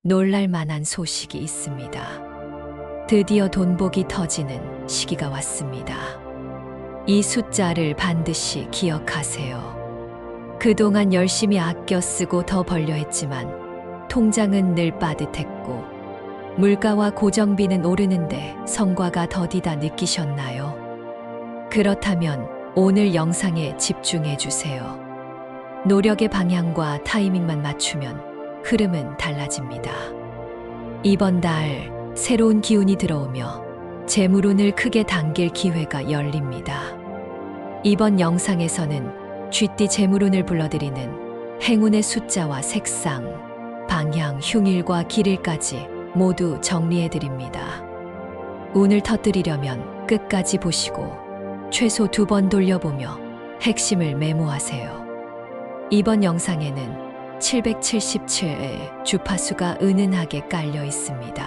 놀랄 만한 소식이 있습니다. 드디어 돈복이 터지는 시기가 왔습니다. 이 숫자를 반드시 기억하세요. 그동안 열심히 아껴 쓰고 더 벌려 했지만 통장은 늘 빠듯했고 물가와 고정비는 오르는데 성과가 더디다 느끼셨나요? 그렇다면 오늘 영상에 집중해 주세요. 노력의 방향과 타이밍만 맞추면 흐름은 달라집니다. 이번 달 새로운 기운이 들어오며 재물운을 크게 당길 기회가 열립니다. 이번 영상에서는 쥐띠 재물운을 불러들이는 행운의 숫자와 색상, 방향, 흉일과 길일까지 모두 정리해 드립니다. 운을 터뜨리려면 끝까지 보시고 최소 2번 돌려보며 핵심을 메모하세요. 이번 영상에는 777의 주파수가 은은하게 깔려 있습니다.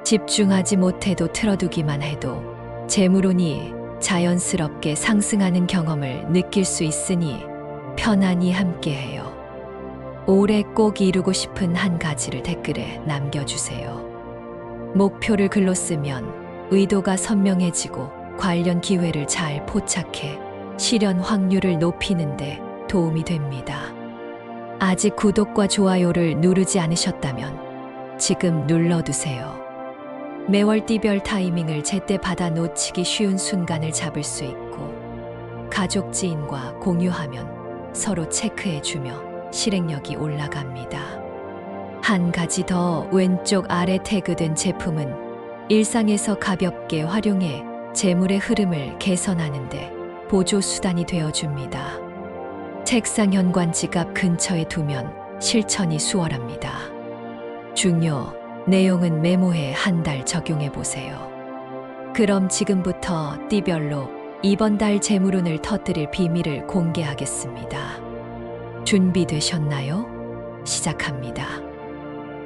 집중하지 못해도 틀어두기만 해도 재물운이 자연스럽게 상승하는 경험을 느낄 수 있으니 편안히 함께해요. 올해 꼭 이루고 싶은 한 가지를 댓글에 남겨주세요. 목표를 글로 쓰면 의도가 선명해지고 관련 기회를 잘 포착해 실현 확률을 높이는 데 도움이 됩니다. 아직 구독과 좋아요를 누르지 않으셨다면 지금 눌러두세요. 매월 띠별 타이밍을 제때 받아 놓치기 쉬운 순간을 잡을 수 있고 가족 지인과 공유하면 서로 체크해주며 실행력이 올라갑니다. 한 가지 더 왼쪽 아래 태그된 제품은 일상에서 가볍게 활용해 재물의 흐름을 개선하는데 보조 수단이 되어줍니다. 책상 현관 지갑 근처에 두면 실천이 수월합니다. 중요 내용은 메모해 한 달 적용해 보세요. 그럼 지금부터 띠별로 이번 달 재물운을 터뜨릴 비밀을 공개하겠습니다. 준비되셨나요? 시작합니다.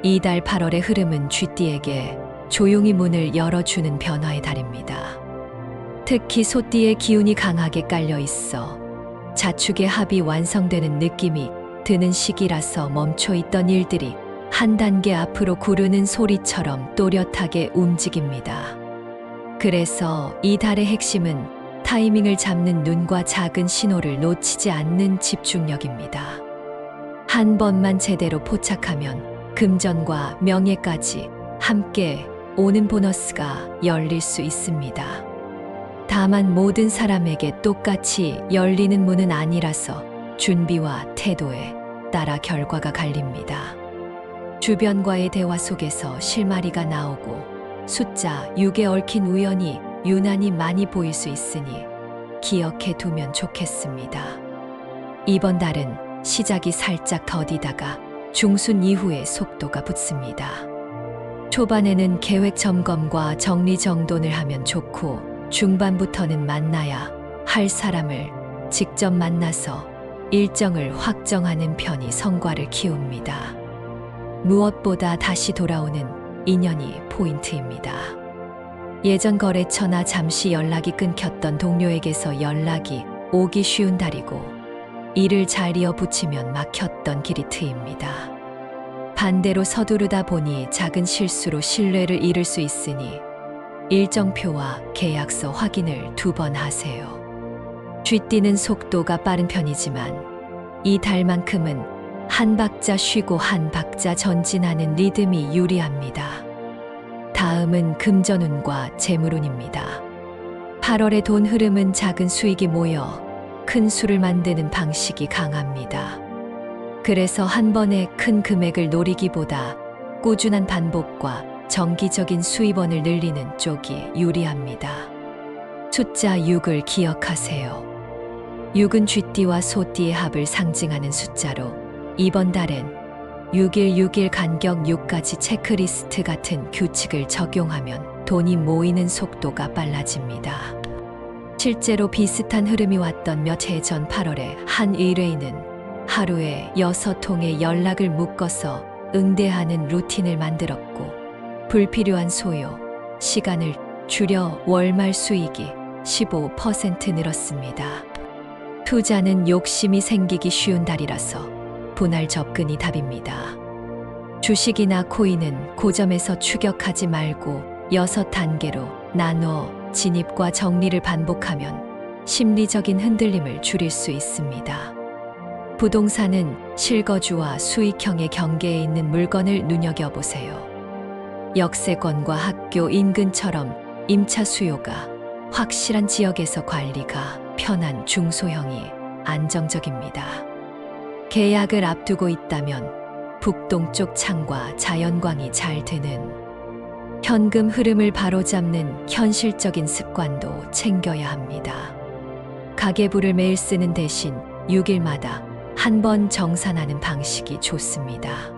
이달 8월의 흐름은 쥐띠에게 조용히 문을 열어주는 변화의 달입니다. 특히 소띠의 기운이 강하게 깔려 있어 자축의 합이 완성되는 느낌이 드는 시기라서 멈춰있던 일들이 한 단계 앞으로 구르는 소리처럼 또렷하게 움직입니다. 그래서 이 달의 핵심은 타이밍을 잡는 눈과 작은 신호를 놓치지 않는 집중력입니다. 한 번만 제대로 포착하면 금전과 명예까지 함께 오는 보너스가 열릴 수 있습니다. 다만 모든 사람에게 똑같이 열리는 문은 아니라서 준비와 태도에 따라 결과가 갈립니다. 주변과의 대화 속에서 실마리가 나오고 숫자 6에 얽힌 우연이 유난히 많이 보일 수 있으니 기억해 두면 좋겠습니다. 이번 달은 시작이 살짝 더디다가 중순 이후에 속도가 붙습니다. 초반에는 계획 점검과 정리정돈을 하면 좋고 중반부터는 만나야 할 사람을 직접 만나서 일정을 확정하는 편이 성과를 키웁니다. 무엇보다 다시 돌아오는 인연이 포인트입니다. 예전 거래처나 잠시 연락이 끊겼던 동료에게서 연락이 오기 쉬운 달이고 일을 잘 이어붙이면 막혔던 길이 트입니다. 반대로 서두르다 보니 작은 실수로 신뢰를 잃을 수 있으니 일정표와 계약서 확인을 2번 하세요. 쥐띠는 속도가 빠른 편이지만 이 달만큼은 한 박자 쉬고 한 박자 전진하는 리듬이 유리합니다. 다음은 금전운과 재물운입니다. 8월의 돈 흐름은 작은 수익이 모여 큰 수를 만드는 방식이 강합니다. 그래서 한 번에 큰 금액을 노리기보다 꾸준한 반복과 정기적인 수입원을 늘리는 쪽이 유리합니다. 숫자 6을 기억하세요. 6은 쥐띠와 소띠의 합을 상징하는 숫자로 이번 달엔 6일 간격 6가지 체크리스트 같은 규칙을 적용하면 돈이 모이는 속도가 빨라집니다. 실제로 비슷한 흐름이 왔던 몇 해 전 8월에 한 의뢰인은 하루에 6통의 연락을 묶어서 응대하는 루틴을 만들었고 불필요한 소요, 시간을 줄여 월말 수익이 15% 늘었습니다. 투자는 욕심이 생기기 쉬운 달이라서 분할 접근이 답입니다. 주식이나 코인은 고점에서 추격하지 말고 6단계로 나눠 진입과 정리를 반복하면 심리적인 흔들림을 줄일 수 있습니다. 부동산은 실거주와 수익형의 경계에 있는 물건을 눈여겨보세요. 역세권과 학교 인근처럼 임차 수요가 확실한 지역에서 관리가 편한 중소형이 안정적입니다. 계약을 앞두고 있다면 북동쪽 창과 자연광이 잘 드는 현금 흐름을 바로잡는 현실적인 습관도 챙겨야 합니다. 가계부를 매일 쓰는 대신 6일마다 한 번 정산하는 방식이 좋습니다.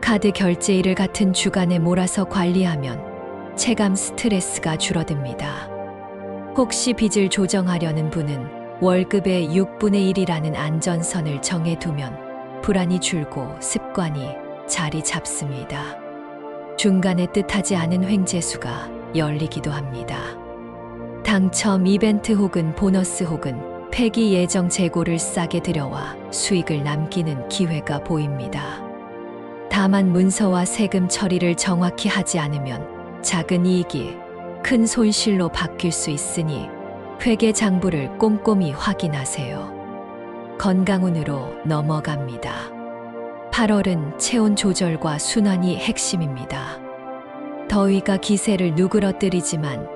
카드 결제일을 같은 주간에 몰아서 관리하면 체감 스트레스가 줄어듭니다. 혹시 빚을 조정하려는 분은 월급의 6분의 1이라는 안전선을 정해두면 불안이 줄고 습관이 자리 잡습니다. 중간에 뜻하지 않은 횡재수가 열리기도 합니다. 당첨 이벤트 혹은 보너스 혹은 폐기 예정 재고를 싸게 들여와 수익을 남기는 기회가 보입니다. 다만 문서와 세금 처리를 정확히 하지 않으면 작은 이익이 큰 손실로 바뀔 수 있으니 회계 장부를 꼼꼼히 확인하세요. 건강운으로 넘어갑니다. 8월은 체온 조절과 순환이 핵심입니다. 더위가 기세를 누그러뜨리지만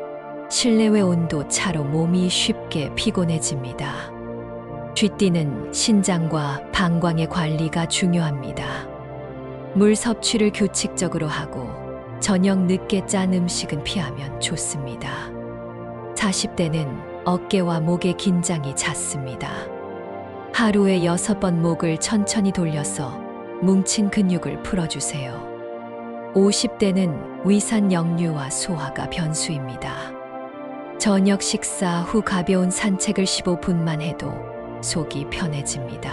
실내외 온도 차로 몸이 쉽게 피곤해집니다. 쥐띠는 신장과 방광의 관리가 중요합니다. 물 섭취를 규칙적으로 하고 저녁 늦게 짠 음식은 피하면 좋습니다. 40대는 어깨와 목의 긴장이 잦습니다. 하루에 6번 목을 천천히 돌려서 뭉친 근육을 풀어주세요. 50대는 위산 역류와 소화가 변수입니다. 저녁 식사 후 가벼운 산책을 15분만 해도 속이 편해집니다.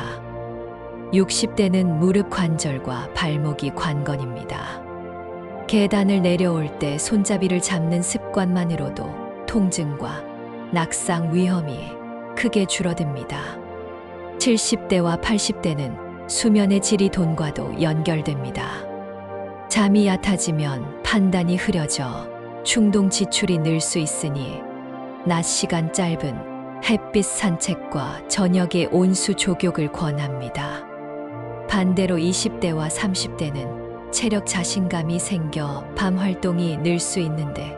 60대는 무릎 관절과 발목이 관건입니다. 계단을 내려올 때 손잡이를 잡는 습관만으로도 통증과 낙상 위험이 크게 줄어듭니다. 70대와 80대는 수면의 질이 돈과도 연결됩니다. 잠이 얕아지면 판단이 흐려져 충동 지출이 늘 수 있으니 낮 시간 짧은 햇빛 산책과 저녁의 온수 조격을 권합니다. 반대로 20대와 30대는 체력 자신감이 생겨 밤 활동이 늘 수 있는데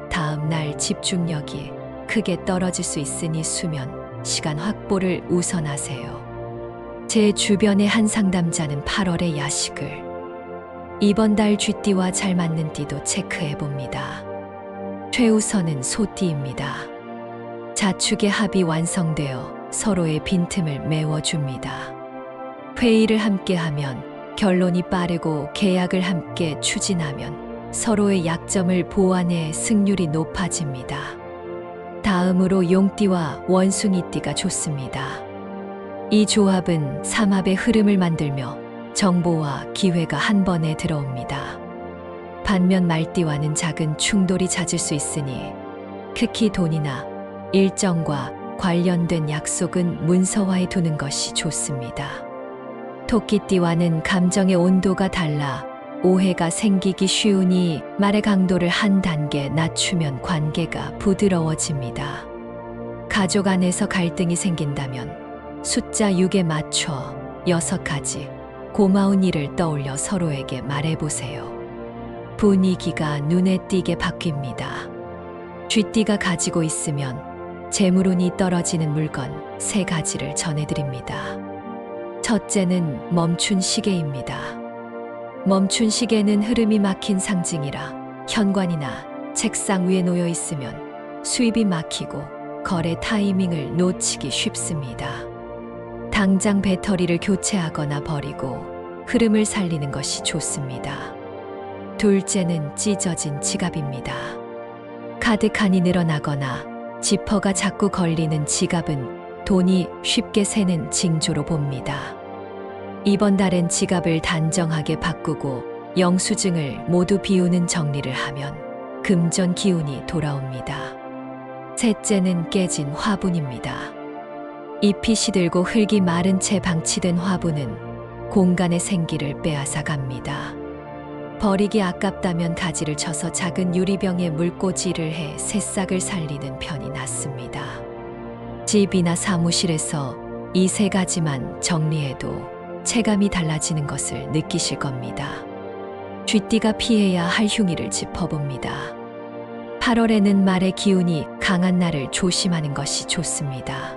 다음 날 집중력이 크게 떨어질 수 있으니 수면 시간 확보를 우선하세요. 제 주변의 한 상담자는 8월에 야식을 이번 달 쥐띠와 잘 맞는 띠도 체크해 봅니다. 최우선은 소띠입니다. 자축의 합이 완성되어 서로의 빈틈을 메워줍니다. 회의를 함께하면 결론이 빠르고 계약을 함께 추진하면 서로의 약점을 보완해 승률이 높아집니다. 다음으로 용띠와 원숭이띠가 좋습니다. 이 조합은 삼합의 흐름을 만들며 정보와 기회가 한 번에 들어옵니다. 반면 말띠와는 작은 충돌이 잦을 수 있으니 특히 돈이나 일정과 관련된 약속은 문서화해 두는 것이 좋습니다. 토끼띠와는 감정의 온도가 달라 오해가 생기기 쉬우니 말의 강도를 한 단계 낮추면 관계가 부드러워집니다. 가족 안에서 갈등이 생긴다면 숫자 6에 맞춰 6가지 고마운 일을 떠올려 서로에게 말해보세요. 분위기가 눈에 띄게 바뀝니다. 쥐띠가 가지고 있으면 재물운이 떨어지는 물건 3가지를 전해드립니다. 첫째는 멈춘 시계입니다. 멈춘 시계는 흐름이 막힌 상징이라 현관이나 책상 위에 놓여 있으면 수입이 막히고 거래 타이밍을 놓치기 쉽습니다. 당장 배터리를 교체하거나 버리고 흐름을 살리는 것이 좋습니다. 둘째는 찢어진 지갑입니다. 카드칸이 늘어나거나 지퍼가 자꾸 걸리는 지갑은 돈이 쉽게 새는 징조로 봅니다. 이번 달엔 지갑을 단정하게 바꾸고 영수증을 모두 비우는 정리를 하면 금전 기운이 돌아옵니다. 셋째는 깨진 화분입니다. 잎이 시들고 흙이 마른 채 방치된 화분은 공간의 생기를 빼앗아 갑니다. 버리기 아깝다면 가지를 쳐서 작은 유리병에 물꽂이를 해 새싹을 살리는 편이 낫습니다. 집이나 사무실에서 이 세 가지만 정리해도 체감이 달라지는 것을 느끼실 겁니다. 쥐띠가 피해야 할 흉의를 짚어봅니다. 8월에는 말의 기운이 강한 날을 조심하는 것이 좋습니다.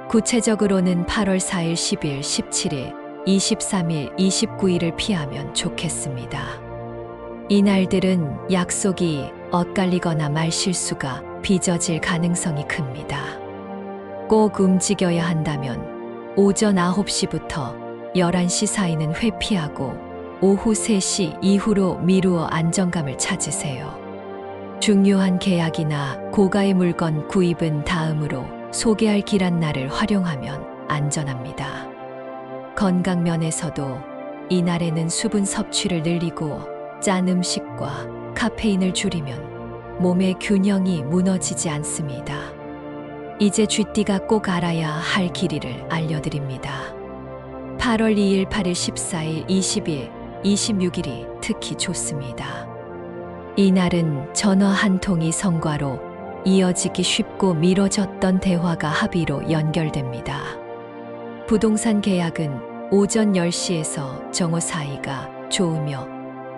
구체적으로는 8월 4일, 10일, 17일, 23일, 29일을 피하면 좋겠습니다. 이 날들은 약속이 엇갈리거나 말실수가 빚어질 가능성이 큽니다. 꼭 움직여야 한다면 오전 9시부터 11시 사이는 회피하고 오후 3시 이후로 미루어 안정감을 찾으세요. 중요한 계약이나 고가의 물건 구입은 다음으로 소개할 길한 날을 활용하면 안전합니다. 건강 면에서도 이날에는 수분 섭취를 늘리고 짠 음식과 카페인을 줄이면 몸의 균형이 무너지지 않습니다. 이제 쥐띠가 꼭 알아야 할 길이를 알려드립니다. 8월 2일, 8일, 14일, 20일, 26일이 특히 좋습니다. 이날은 전화 한 통이 성과로 이어지기 쉽고 미뤄졌던 대화가 합의로 연결됩니다. 부동산 계약은 오전 10시에서 정오 사이가 좋으며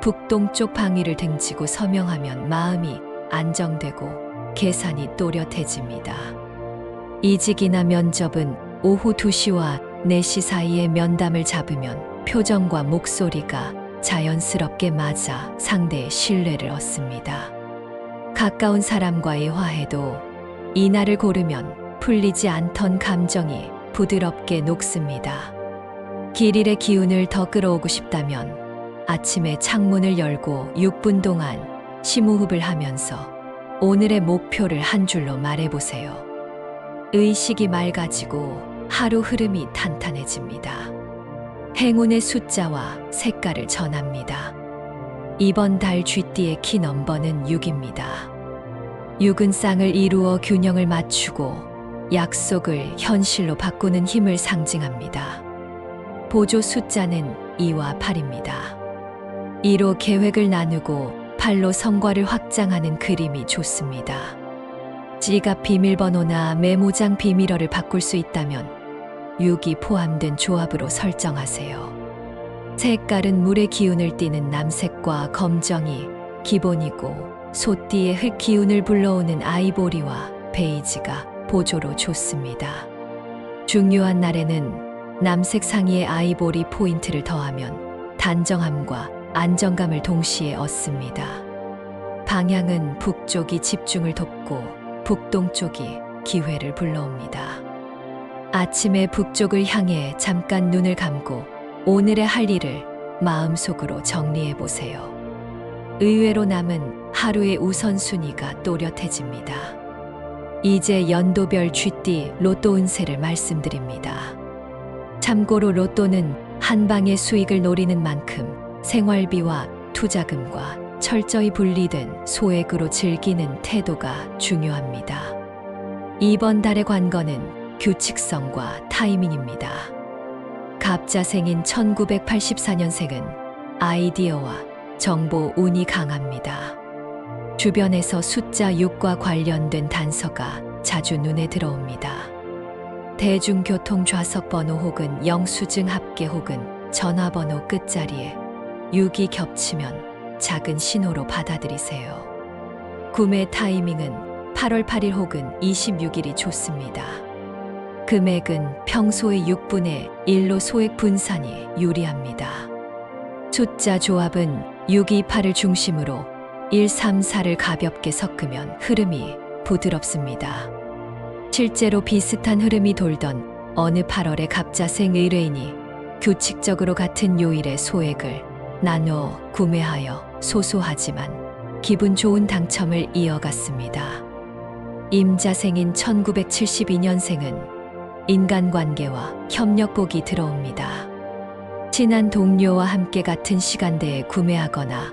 북동쪽 방위를 등지고 서명하면 마음이 안정되고 계산이 또렷해집니다. 이직이나 면접은 오후 2시와 4시 사이에 면담을 잡으면 표정과 목소리가 자연스럽게 맞아 상대의 신뢰를 얻습니다. 가까운 사람과의 화해도 이날을 고르면 풀리지 않던 감정이 부드럽게 녹습니다. 길일의 기운을 더 끌어오고 싶다면 아침에 창문을 열고 6분 동안 심호흡을 하면서 오늘의 목표를 한 줄로 말해보세요. 의식이 맑아지고 하루 흐름이 탄탄해집니다. 행운의 숫자와 색깔을 전합니다. 이번 달 쥐띠의 키 넘버는 6입니다. 6은 쌍을 이루어 균형을 맞추고 약속을 현실로 바꾸는 힘을 상징합니다. 보조 숫자는 2와 8입니다. 2로 계획을 나누고 8로 성과를 확장하는 그림이 좋습니다. 지갑 비밀번호나 메모장 비밀어를 바꿀 수 있다면 6이 포함된 조합으로 설정하세요. 색깔은 물의 기운을 띠는 남색과 검정이 기본이고 소띠의 흙 기운을 불러오는 아이보리와 베이지가 보조로 좋습니다. 중요한 날에는 남색 상의에 아이보리 포인트를 더하면 단정함과 안정감을 동시에 얻습니다. 방향은 북쪽이 집중을 돕고 북동쪽이 기회를 불러옵니다. 아침에 북쪽을 향해 잠깐 눈을 감고 오늘의 할 일을 마음속으로 정리해 보세요. 의외로 남은 하루의 우선순위가 또렷해집니다. 이제 연도별 쥐띠 로또 운세를 말씀드립니다. 참고로 로또는 한 방의 수익을 노리는 만큼 생활비와 투자금과 철저히 분리된 소액으로 즐기는 태도가 중요합니다. 이번 달의 관건은 규칙성과 타이밍입니다. 갑자생인 1984년생은 아이디어와 정보 운이 강합니다. 주변에서 숫자 6과 관련된 단서가 자주 눈에 들어옵니다. 대중교통 좌석 번호 혹은 영수증 합계 혹은 전화번호 끝자리에 6이 겹치면 작은 신호로 받아들이세요. 구매 타이밍은 8월 8일 혹은 26일이 좋습니다. 금액은 평소의 6분의 1로 소액 분산이 유리합니다. 숫자 조합은 6, 2, 8을 중심으로 1, 3, 4를 가볍게 섞으면 흐름이 부드럽습니다. 실제로 비슷한 흐름이 돌던 어느 8월의 갑자생 의뢰인이 규칙적으로 같은 요일에 소액을 나눠 구매하여 소소하지만 기분 좋은 당첨을 이어갔습니다. 임자생인 1972년생은 인간관계와 협력복이 들어옵니다. 친한 동료와 함께 같은 시간대에 구매하거나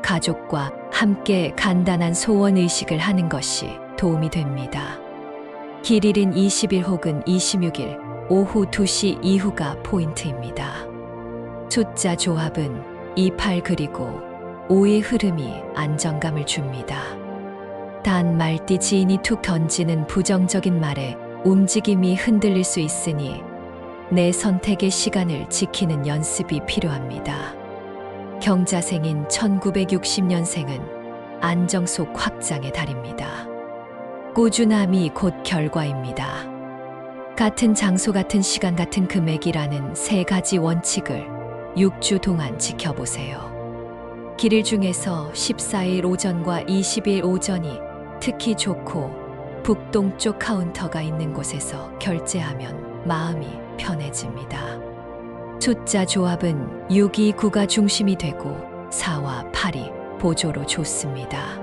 가족과 함께 간단한 소원의식을 하는 것이 도움이 됩니다. 길일은 20일 혹은 26일 오후 2시 이후가 포인트입니다. 숫자 조합은 28 그리고 오의 흐름이 안정감을 줍니다. 단 말띠 지인이 툭 던지는 부정적인 말에 움직임이 흔들릴 수 있으니 내 선택의 시간을 지키는 연습이 필요합니다. 경자생인 1960년생은 안정 속 확장의 달입니다. 꾸준함이 곧 결과입니다. 같은 장소, 같은 시간, 같은 금액이라는 세 가지 원칙을 6주 동안 지켜보세요. 길일 중에서 14일 오전과 20일 오전이 특히 좋고 북동쪽 카운터가 있는 곳에서 결제하면 마음이 편해집니다. 숫자 조합은 6이 9가 중심이 되고 4와 8이 보조로 좋습니다.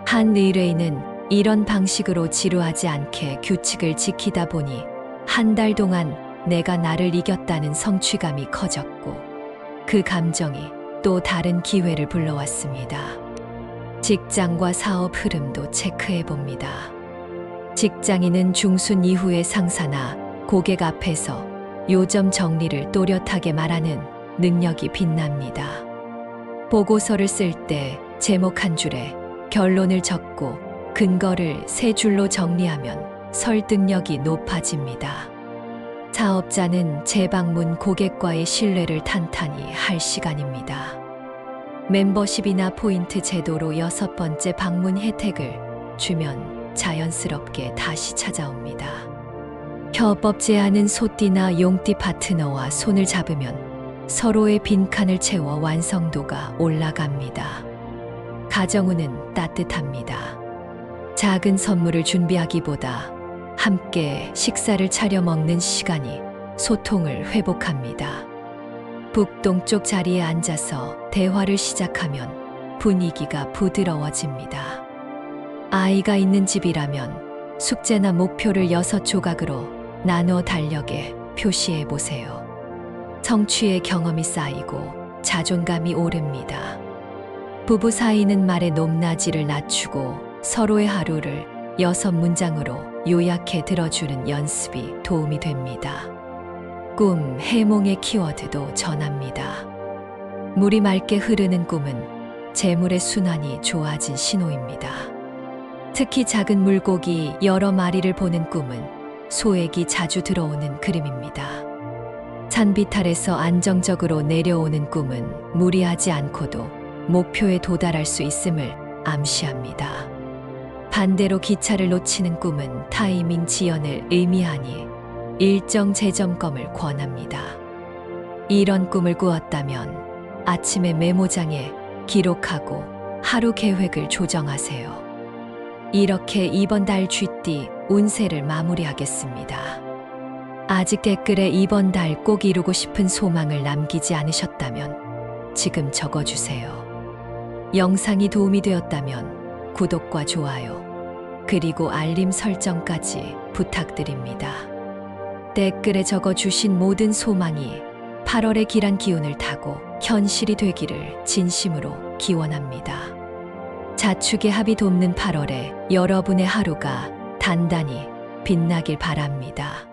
한 의뢰인은 이런 방식으로 지루하지 않게 규칙을 지키다 보니 한 달 동안 내가 나를 이겼다는 성취감이 커졌고 그 감정이 또 다른 기회를 불러왔습니다. 직장과 사업 흐름도 체크해 봅니다. 직장인은 중순 이후의 상사나 고객 앞에서 요점 정리를 또렷하게 말하는 능력이 빛납니다. 보고서를 쓸 때 제목 한 줄에 결론을 적고 근거를 세 줄로 정리하면 설득력이 높아집니다. 사업자는 재방문 고객과의 신뢰를 탄탄히 할 시간입니다. 멤버십이나 포인트 제도로 6번째 방문 혜택을 주면 자연스럽게 다시 찾아옵니다. 협업제 하는 소띠나 용띠 파트너와 손을 잡으면 서로의 빈칸을 채워 완성도가 올라갑니다. 가정운은 따뜻합니다. 작은 선물을 준비하기보다 함께 식사를 차려 먹는 시간이 소통을 회복합니다. 북동쪽 자리에 앉아서 대화를 시작하면 분위기가 부드러워집니다. 아이가 있는 집이라면 숙제나 목표를 6조각으로 나눠 달력에 표시해 보세요. 성취의 경험이 쌓이고 자존감이 오릅니다. 부부 사이는 말의 높낮이를 낮추고 서로의 하루를 6문장으로 요약해 들어주는 연습이 도움이 됩니다. 꿈, 해몽의 키워드도 전합니다. 물이 맑게 흐르는 꿈은 재물의 순환이 좋아진 신호입니다. 특히 작은 물고기 여러 마리를 보는 꿈은 소액이 자주 들어오는 그림입니다. 산비탈에서 안정적으로 내려오는 꿈은 무리하지 않고도 목표에 도달할 수 있음을 암시합니다. 반대로 기차를 놓치는 꿈은 타이밍 지연을 의미하니 일정 재점검을 권합니다. 이런 꿈을 꾸었다면 아침에 메모장에 기록하고 하루 계획을 조정하세요. 이렇게 이번 달 쥐띠 운세를 마무리하겠습니다. 아직 댓글에 이번 달 꼭 이루고 싶은 소망을 남기지 않으셨다면 지금 적어주세요. 영상이 도움이 되었다면 구독과 좋아요, 그리고 알림 설정까지 부탁드립니다. 댓글에 적어주신 모든 소망이 8월의 길한 기운을 타고 현실이 되기를 진심으로 기원합니다. 자축의 합이 돕는 8월에 여러분의 하루가 단단히 빛나길 바랍니다.